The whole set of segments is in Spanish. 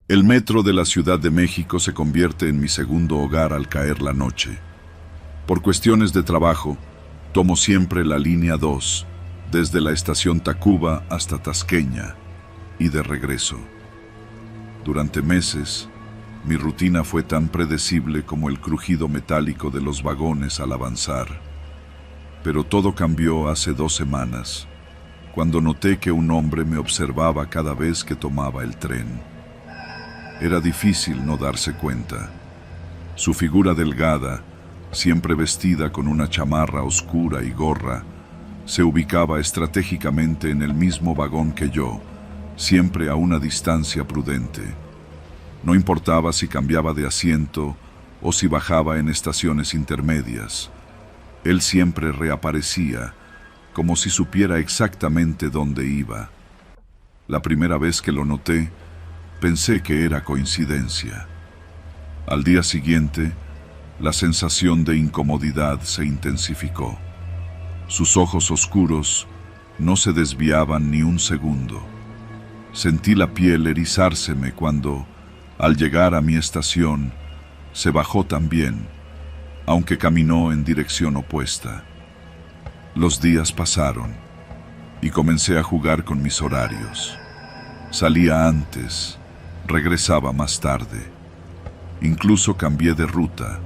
El metro de la Ciudad de México se convierte en mi segundo hogar al caer la noche. Por cuestiones de trabajo, tomo siempre la línea 2, desde la estación Tacuba hasta Tasqueña, y de regreso. Durante meses, mi rutina fue tan predecible como el crujido metálico de los vagones al avanzar. Pero todo cambió hace 2 semanas, cuando noté que un hombre me observaba cada vez que tomaba el tren. Era difícil no darse cuenta. Su figura delgada, siempre vestida con una chamarra oscura y gorra, se ubicaba estratégicamente en el mismo vagón que yo, siempre a una distancia prudente. No importaba si cambiaba de asiento o si bajaba en estaciones intermedias. Él siempre reaparecía, como si supiera exactamente dónde iba. La primera vez que lo noté, pensé que era coincidencia. Al día siguiente, la sensación de incomodidad se intensificó. Sus ojos oscuros no se desviaban ni un segundo. Sentí la piel erizárseme cuando, al llegar a mi estación, se bajó también, aunque caminó en dirección opuesta. Los días pasaron y comencé a jugar con mis horarios. Salía antes, regresaba más tarde. Incluso cambié de ruta,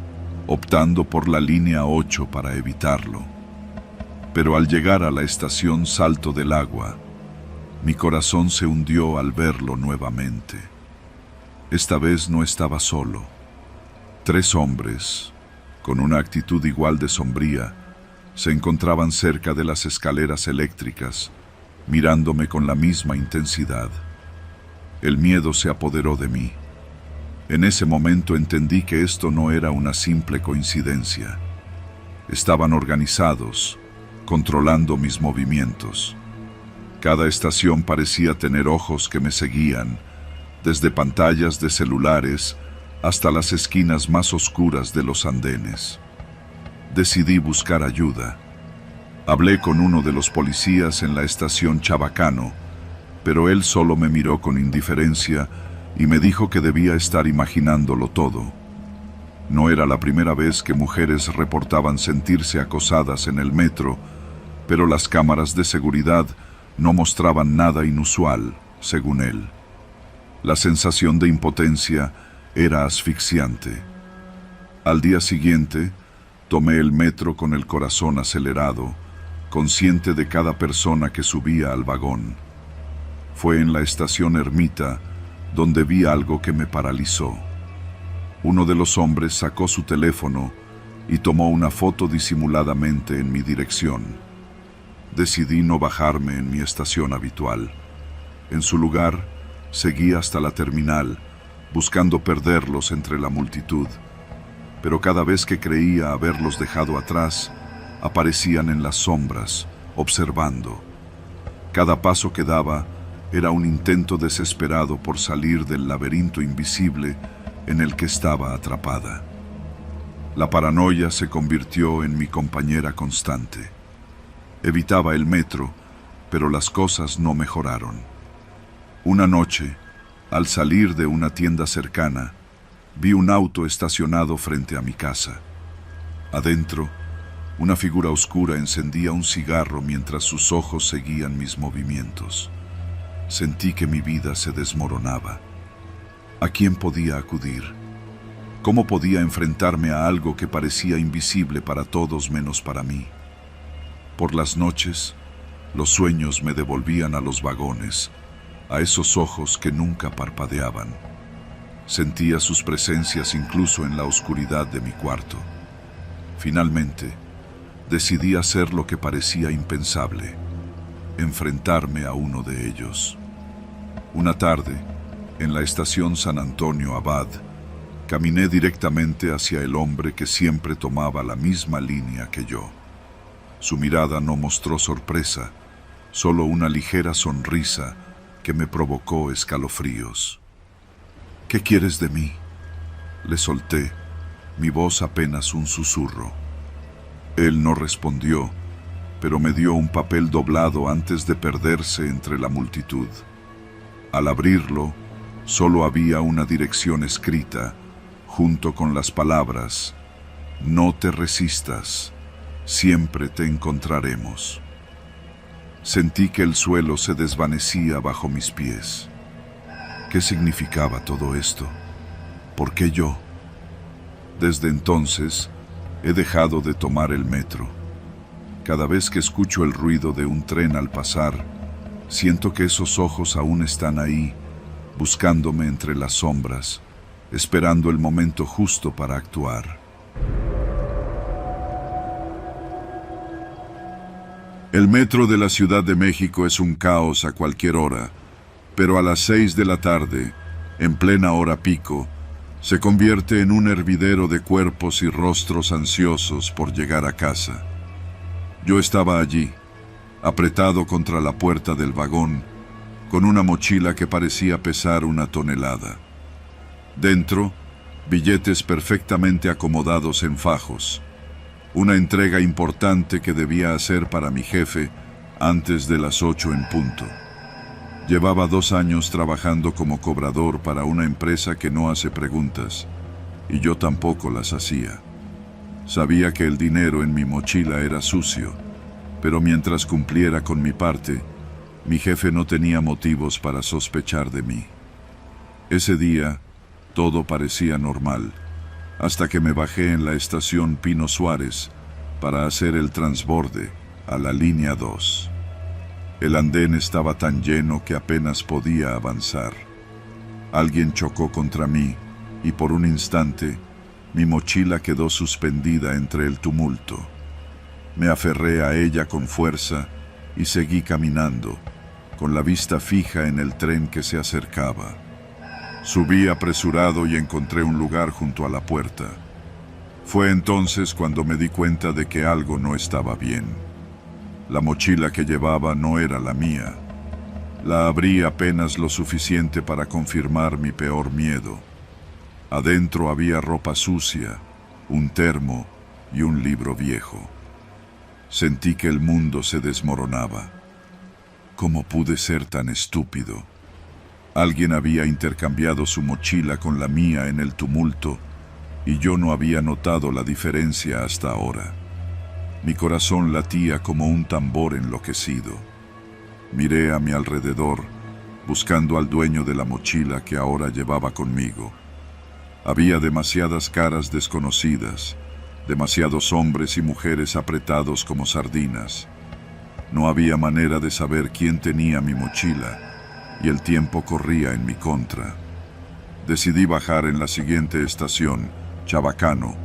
optando por la línea 8 para evitarlo. Pero al llegar a la estación Salto del Agua, mi corazón se hundió al verlo nuevamente. Esta vez no estaba solo. 3 hombres, con una actitud igual de sombría, se encontraban cerca de las escaleras eléctricas, mirándome con la misma intensidad. El miedo se apoderó de mí. En ese momento entendí que esto no era una simple coincidencia. Estaban organizados, controlando mis movimientos. Cada estación parecía tener ojos que me seguían, desde pantallas de celulares hasta las esquinas más oscuras de los andenes. Decidí buscar ayuda. Hablé con uno de los policías en la estación Chabacano, pero él solo me miró con indiferencia y me dijo que debía estar imaginándolo todo. No era la primera vez que mujeres reportaban sentirse acosadas en el metro, pero las cámaras de seguridad no mostraban nada inusual, según él. La sensación de impotencia era asfixiante. Al día siguiente, tomé el metro con el corazón acelerado, consciente de cada persona que subía al vagón. Fue en la estación Ermita donde vi algo que me paralizó. Uno de los hombres sacó su teléfono y tomó una foto disimuladamente en mi dirección. Decidí no bajarme en mi estación habitual. En su lugar, seguí hasta la terminal, buscando perderlos entre la multitud. Pero cada vez que creía haberlos dejado atrás, aparecían en las sombras, observando. Cada paso que daba era un intento desesperado por salir del laberinto invisible en el que estaba atrapada. La paranoia se convirtió en mi compañera constante. Evitaba el metro, pero las cosas no mejoraron. Una noche, al salir de una tienda cercana, vi un auto estacionado frente a mi casa. Adentro, una figura oscura encendía un cigarro mientras sus ojos seguían mis movimientos. Sentí que mi vida se desmoronaba. ¿A quién podía acudir? ¿Cómo podía enfrentarme a algo que parecía invisible para todos menos para mí? Por las noches, los sueños me devolvían a los vagones, a esos ojos que nunca parpadeaban. Sentía sus presencias incluso en la oscuridad de mi cuarto. Finalmente, decidí hacer lo que parecía impensable: enfrentarme a uno de ellos. Una tarde, en la estación San Antonio Abad, caminé directamente hacia el hombre que siempre tomaba la misma línea que yo. Su mirada no mostró sorpresa, solo una ligera sonrisa que me provocó escalofríos. ¿Qué quieres de mí?, le solté, mi voz apenas un susurro. Él no respondió, pero me dio un papel doblado antes de perderse entre la multitud. Al abrirlo, Solo había una dirección escrita, junto con las palabras: no te resistas, siempre te encontraremos. Sentí que el suelo se desvanecía bajo mis pies. ¿Qué significaba todo esto? ¿Por qué yo? Desde entonces, he dejado de tomar el metro. Cada vez que escucho el ruido de un tren al pasar, siento que esos ojos aún están ahí, buscándome entre las sombras, esperando el momento justo para actuar. El metro de la Ciudad de México es un caos a cualquier hora, pero a las 6 de la tarde, en plena hora pico, se convierte en un hervidero de cuerpos y rostros ansiosos por llegar a casa. Yo estaba allí, apretado contra la puerta del vagón, con una mochila que parecía pesar 1 tonelada. Dentro, billetes perfectamente acomodados en fajos. Una entrega importante que debía hacer para mi jefe antes de las 8 en punto. Llevaba 2 años trabajando como cobrador para una empresa que no hace preguntas, y yo tampoco las hacía. Sabía que el dinero en mi mochila era sucio, pero mientras cumpliera con mi parte, mi jefe no tenía motivos para sospechar de mí. Ese día, todo parecía normal, hasta que me bajé en la estación Pino Suárez para hacer el transborde a la línea 2. El andén estaba tan lleno que apenas podía avanzar. Alguien chocó contra mí y por un instante mi mochila quedó suspendida entre el tumulto. Me aferré a ella con fuerza y seguí caminando, con la vista fija en el tren que se acercaba. Subí apresurado y encontré un lugar junto a la puerta. Fue entonces cuando me di cuenta de que algo no estaba bien. La mochila que llevaba no era la mía. La abrí apenas lo suficiente para confirmar mi peor miedo. Adentro había ropa sucia, un termo y un libro viejo. Sentí que el mundo se desmoronaba. ¿Cómo pude ser tan estúpido? Alguien había intercambiado su mochila con la mía en el tumulto y yo no había notado la diferencia hasta ahora. Mi corazón latía como un tambor enloquecido. Miré a mi alrededor, buscando al dueño de la mochila que ahora llevaba conmigo. Había demasiadas caras desconocidas, demasiados hombres y mujeres apretados como sardinas. No había manera de saber quién tenía mi mochila, y el tiempo corría en mi contra. Decidí bajar en la siguiente estación, Chabacano,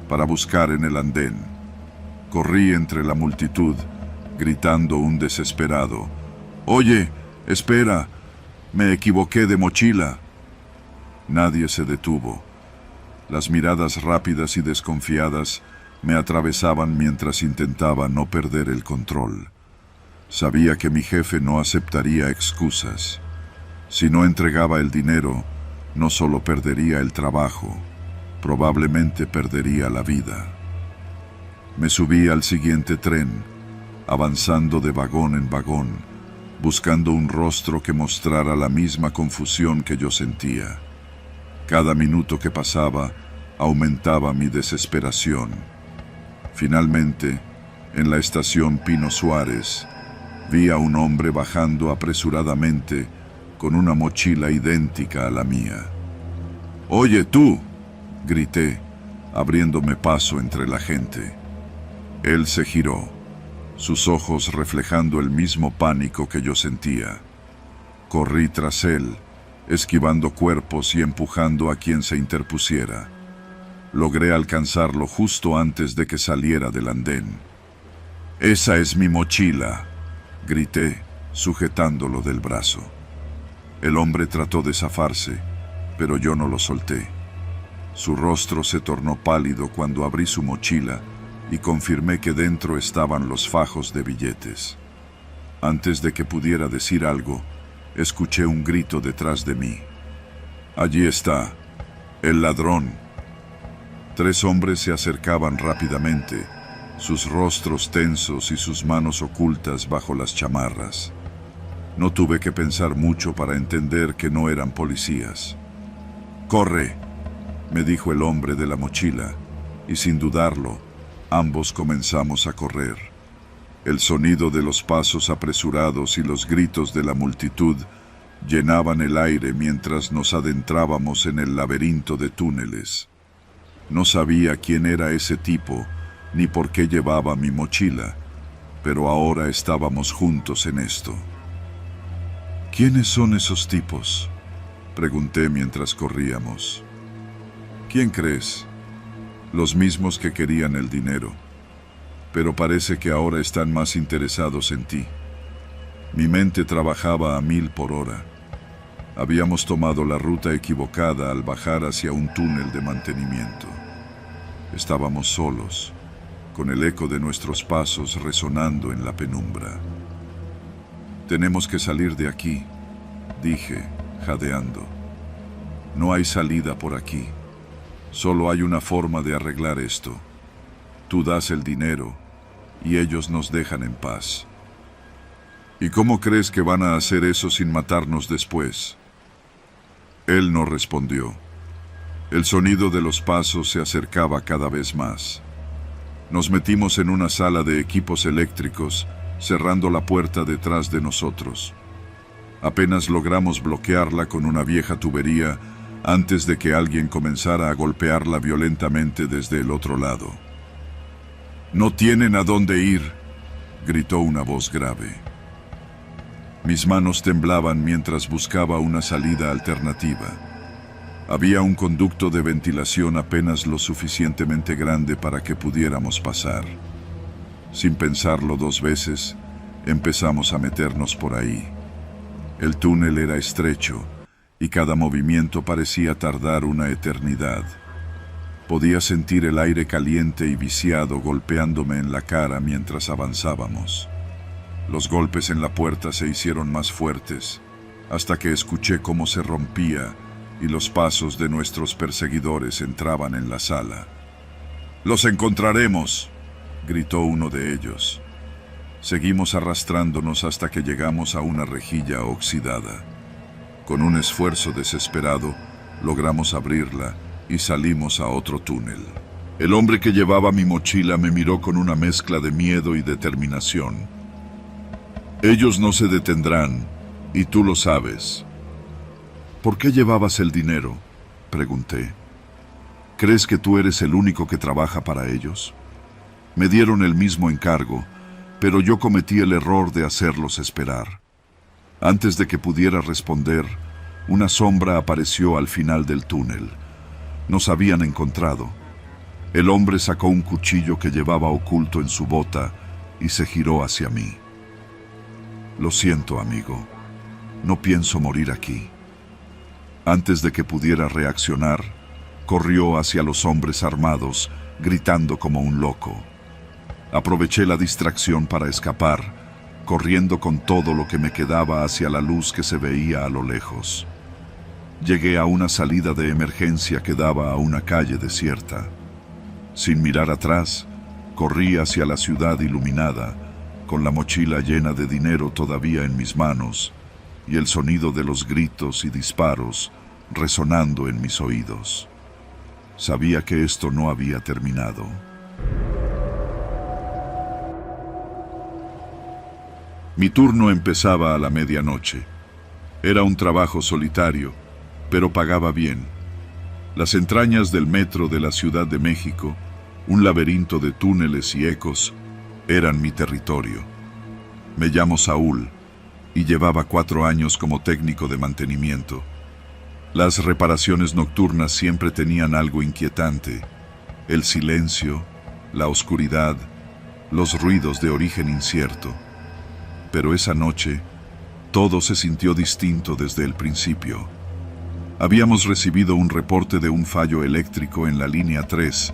para buscar en el andén. Corrí entre la multitud, gritando un desesperado: «¡Oye, espera! Me equivoqué de mochila». Nadie se detuvo. Las miradas rápidas y desconfiadas me atravesaban mientras intentaba no perder el control. Sabía que mi jefe no aceptaría excusas. Si no entregaba el dinero, no solo perdería el trabajo, probablemente perdería la vida. Me subí al siguiente tren, avanzando de vagón en vagón, buscando un rostro que mostrara la misma confusión que yo sentía. Cada minuto que pasaba aumentaba mi desesperación. Finalmente, en la estación Pino Suárez, vi a un hombre bajando apresuradamente con una mochila idéntica a la mía. «¡Oye, tú!», grité, abriéndome paso entre la gente. Él se giró, sus ojos reflejando el mismo pánico que yo sentía. Corrí tras él, esquivando cuerpos y empujando a quien se interpusiera. Logré alcanzarlo justo antes de que saliera del andén. «¡Esa es mi mochila!», grité, sujetándolo del brazo. El hombre trató de zafarse, pero yo no lo solté. Su rostro se tornó pálido cuando abrí su mochila y confirmé que dentro estaban los fajos de billetes. Antes de que pudiera decir algo, escuché un grito detrás de mí. «Allí está, el ladrón». 3 hombres se acercaban rápidamente, sus rostros tensos y sus manos ocultas bajo las chamarras. No tuve que pensar mucho para entender que no eran policías. «Corre», me dijo el hombre de la mochila, y sin dudarlo, ambos comenzamos a correr. El sonido de los pasos apresurados y los gritos de la multitud llenaban el aire mientras nos adentrábamos en el laberinto de túneles. No sabía quién era ese tipo, ni por qué llevaba mi mochila, pero ahora estábamos juntos en esto. «¿Quiénes son esos tipos?», pregunté mientras corríamos. «¿Quién crees? Los mismos que querían el dinero. Pero parece que ahora están más interesados en ti». Mi mente trabajaba a 1000 por hora. Habíamos tomado la ruta equivocada al bajar hacia un túnel de mantenimiento. Estábamos solos, con el eco de nuestros pasos resonando en la penumbra. «Tenemos que salir de aquí», dije, jadeando. «No hay salida por aquí. Solo hay una forma de arreglar esto. Tú das el dinero y ellos nos dejan en paz». «¿Y cómo crees que van a hacer eso sin matarnos después?». Él no respondió. El sonido de los pasos se acercaba cada vez más. Nos metimos en una sala de equipos eléctricos, cerrando la puerta detrás de nosotros. Apenas logramos bloquearla con una vieja tubería antes de que alguien comenzara a golpearla violentamente desde el otro lado. «No tienen a dónde ir», gritó una voz grave. Mis manos temblaban mientras buscaba una salida alternativa. Había un conducto de ventilación apenas lo suficientemente grande para que pudiéramos pasar. Sin pensarlo 2 veces, empezamos a meternos por ahí. El túnel era estrecho y cada movimiento parecía tardar una eternidad. Podía sentir el aire caliente y viciado golpeándome en la cara mientras avanzábamos. Los golpes en la puerta se hicieron más fuertes, hasta que escuché cómo se rompía y los pasos de nuestros perseguidores entraban en la sala. «¡Los encontraremos!», gritó uno de ellos. Seguimos arrastrándonos hasta que llegamos a una rejilla oxidada. Con un esfuerzo desesperado, logramos abrirla y salimos a otro túnel. El hombre que llevaba mi mochila me miró con una mezcla de miedo y determinación. «Ellos no se detendrán, y tú lo sabes». «¿Por qué llevabas el dinero?», pregunté. «¿Crees que tú eres el único que trabaja para ellos?». Me dieron el mismo encargo, pero yo cometí el error de hacerlos esperar. Antes de que pudiera responder, una sombra apareció al final del túnel. Nos habían encontrado. El hombre sacó un cuchillo que llevaba oculto en su bota y se giró hacia mí. «Lo siento, amigo. No pienso morir aquí». Antes de que pudiera reaccionar, corrió hacia los hombres armados, gritando como un loco. Aproveché la distracción para escapar, corriendo con todo lo que me quedaba hacia la luz que se veía a lo lejos. Llegué a una salida de emergencia que daba a una calle desierta. Sin mirar atrás, corrí hacia la ciudad iluminada, con la mochila llena de dinero todavía en mis manos, y el sonido de los gritos y disparos resonando en mis oídos. Sabía que esto no había terminado. Mi turno empezaba a la medianoche. Era un trabajo solitario, pero pagaba bien. Las entrañas del metro de la Ciudad de México, un laberinto de túneles y ecos, eran mi territorio. Me llamo Saúl y llevaba 4 años como técnico de mantenimiento. Las reparaciones nocturnas siempre tenían algo inquietante: el silencio, la oscuridad, los ruidos de origen incierto. Pero esa noche, todo se sintió distinto desde el principio. Habíamos recibido un reporte de un fallo eléctrico en la línea 3,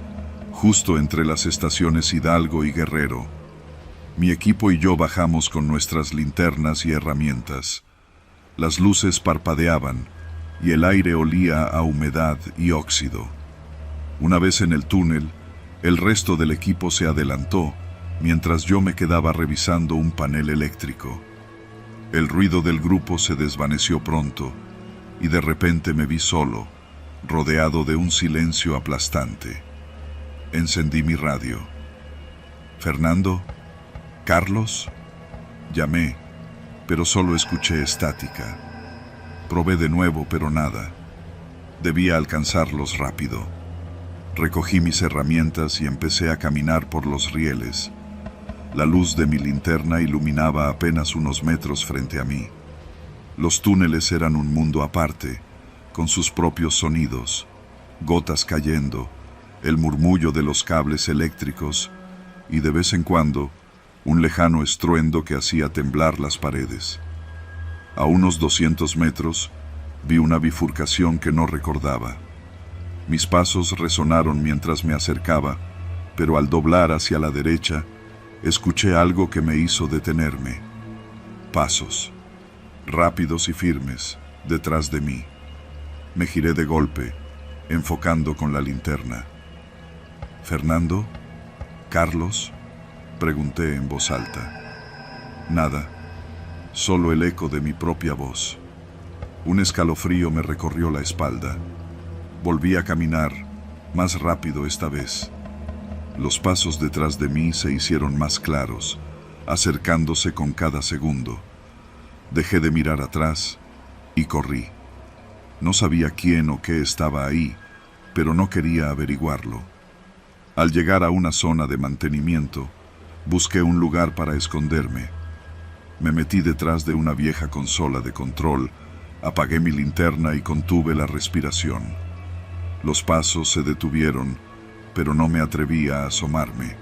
justo entre las estaciones Hidalgo y Guerrero. Mi equipo y yo bajamos con nuestras linternas y herramientas. Las luces parpadeaban y el aire olía a humedad y óxido. Una vez en el túnel, el resto del equipo se adelantó, mientras yo me quedaba revisando un panel eléctrico. El ruido del grupo se desvaneció pronto y de repente me vi solo, rodeado de un silencio aplastante. Encendí mi radio. ¿Fernando? ¿Carlos? Llamé, pero solo escuché estática. Probé de nuevo, pero nada. Debía alcanzarlos rápido. Recogí mis herramientas y empecé a caminar por los rieles. La luz de mi linterna iluminaba apenas unos metros frente a mí. Los túneles eran un mundo aparte, con sus propios sonidos, gotas cayendo, el murmullo de los cables eléctricos y de vez en cuando un lejano estruendo que hacía temblar las paredes. A unos 200 metros vi una bifurcación que no recordaba. Mis pasos resonaron mientras me acercaba, pero al doblar hacia la derecha, escuché algo que me hizo detenerme. Pasos, rápidos y firmes, detrás de mí. Me giré de golpe, enfocando con la linterna. ¿Fernando? ¿Carlos? Pregunté en voz alta. Nada, solo el eco de mi propia voz. Un escalofrío me recorrió la espalda. Volví a caminar, más rápido esta vez. Los pasos detrás de mí se hicieron más claros, acercándose con cada segundo. Dejé de mirar atrás y corrí. No sabía quién o qué estaba ahí, pero no quería averiguarlo. Al llegar a una zona de mantenimiento, busqué un lugar para esconderme. Me metí detrás de una vieja consola de control, apagué mi linterna y contuve la respiración. Los pasos se detuvieron, pero no me atreví a asomarme.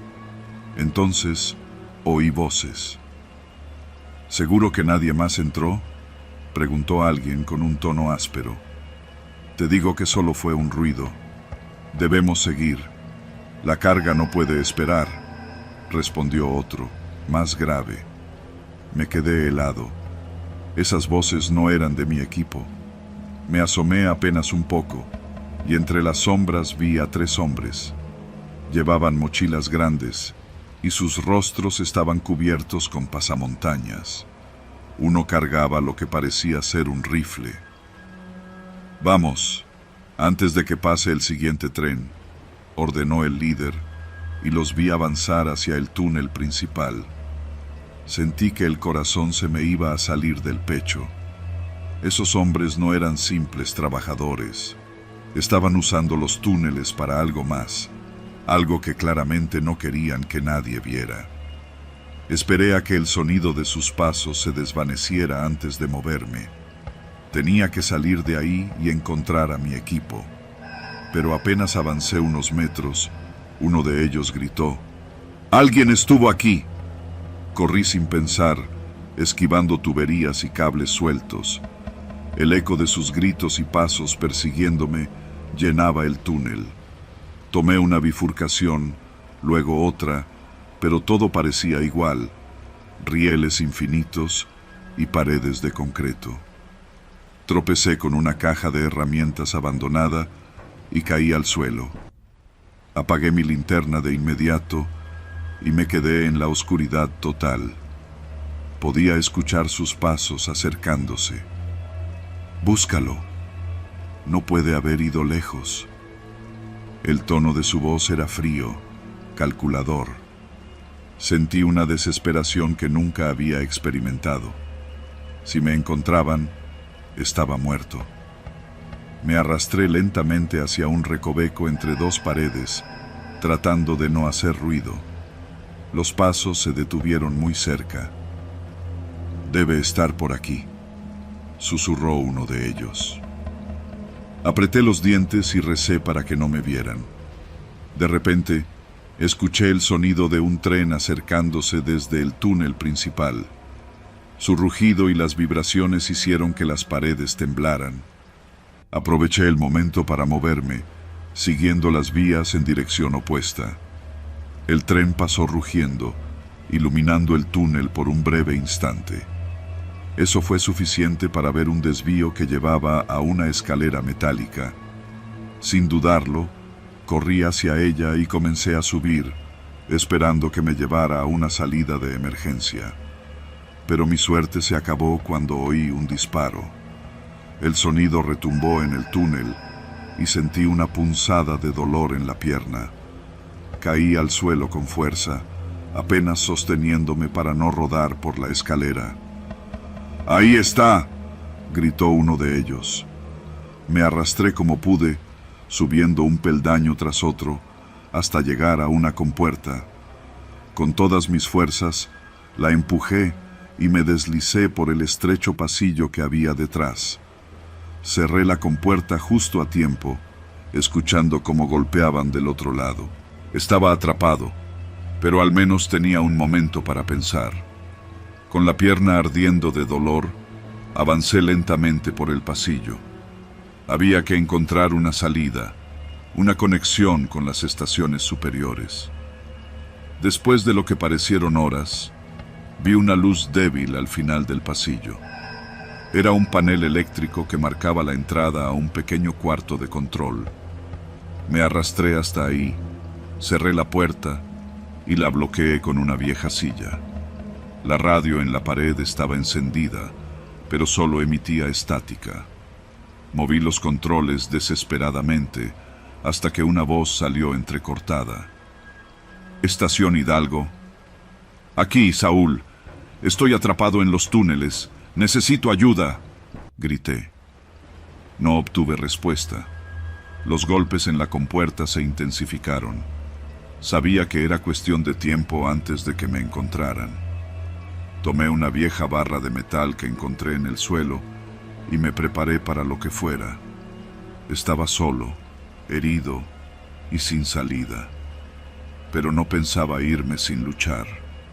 Entonces, oí voces. ¿Seguro que nadie más entró?, preguntó alguien con un tono áspero. Te digo que solo fue un ruido. Debemos seguir. La carga no puede esperar, respondió otro, más grave. Me quedé helado. Esas voces no eran de mi equipo. Me asomé apenas un poco, y entre las sombras vi a 3 hombres. Llevaban mochilas grandes, y sus rostros estaban cubiertos con pasamontañas. Uno cargaba lo que parecía ser un rifle. Vamos, antes de que pase el siguiente tren, ordenó el líder, y los vi avanzar hacia el túnel principal. Sentí que el corazón se me iba a salir del pecho. Esos hombres no eran simples trabajadores. Estaban usando los túneles para algo más, algo que claramente no querían que nadie viera. Esperé a que el sonido de sus pasos se desvaneciera antes de moverme. Tenía que salir de ahí y encontrar a mi equipo. Pero apenas avancé unos metros, uno de ellos gritó: ¡Alguien estuvo aquí! Corrí sin pensar, esquivando tuberías y cables sueltos. El eco de sus gritos y pasos persiguiéndome llenaba el túnel. Tomé una bifurcación, luego otra, pero todo parecía igual: rieles infinitos y paredes de concreto. Tropecé con una caja de herramientas abandonada y caí al suelo. Apagué mi linterna de inmediato y me quedé en la oscuridad total. Podía escuchar sus pasos acercándose. Búscalo. No puede haber ido lejos. El tono de su voz era frío, calculador. Sentí una desesperación que nunca había experimentado. Si me encontraban, estaba muerto. Me arrastré lentamente hacia un recoveco entre 2 paredes, tratando de no hacer ruido. Los pasos se detuvieron muy cerca. Debe estar por aquí, susurró uno de ellos. Apreté los dientes y recé para que no me vieran. De repente, escuché el sonido de un tren acercándose desde el túnel principal. Su rugido y las vibraciones hicieron que las paredes temblaran. Aproveché el momento para moverme, siguiendo las vías en dirección opuesta. El tren pasó rugiendo, iluminando el túnel por un breve instante. Eso fue suficiente para ver un desvío que llevaba a una escalera metálica. Sin dudarlo, corrí hacia ella y comencé a subir, esperando que me llevara a una salida de emergencia. Pero mi suerte se acabó cuando oí un disparo. El sonido retumbó en el túnel y sentí una punzada de dolor en la pierna. Caí al suelo con fuerza, apenas sosteniéndome para no rodar por la escalera. ¡Ahí está!, gritó uno de ellos. Me arrastré como pude, subiendo un peldaño tras otro, hasta llegar a una compuerta. Con todas mis fuerzas, la empujé y me deslicé por el estrecho pasillo que había detrás. Cerré la compuerta justo a tiempo, escuchando cómo golpeaban del otro lado. Estaba atrapado, pero al menos tenía un momento para pensar. Con la pierna ardiendo de dolor, avancé lentamente por el pasillo. Había que encontrar una salida, una conexión con las estaciones superiores. Después de lo que parecieron horas, vi una luz débil al final del pasillo. Era un panel eléctrico que marcaba la entrada a un pequeño cuarto de control. Me arrastré hasta ahí, cerré la puerta y la bloqueé con una vieja silla. La radio en la pared estaba encendida, pero solo emitía estática. Moví los controles desesperadamente hasta que una voz salió entrecortada. «Estación Hidalgo». «Aquí, Saúl. Estoy atrapado en los túneles. Necesito ayuda», grité. No obtuve respuesta. Los golpes en la compuerta se intensificaron. Sabía que era cuestión de tiempo antes de que me encontraran. Tomé una vieja barra de metal que encontré en el suelo y me preparé para lo que fuera. Estaba solo, herido y sin salida, pero no pensaba irme sin luchar.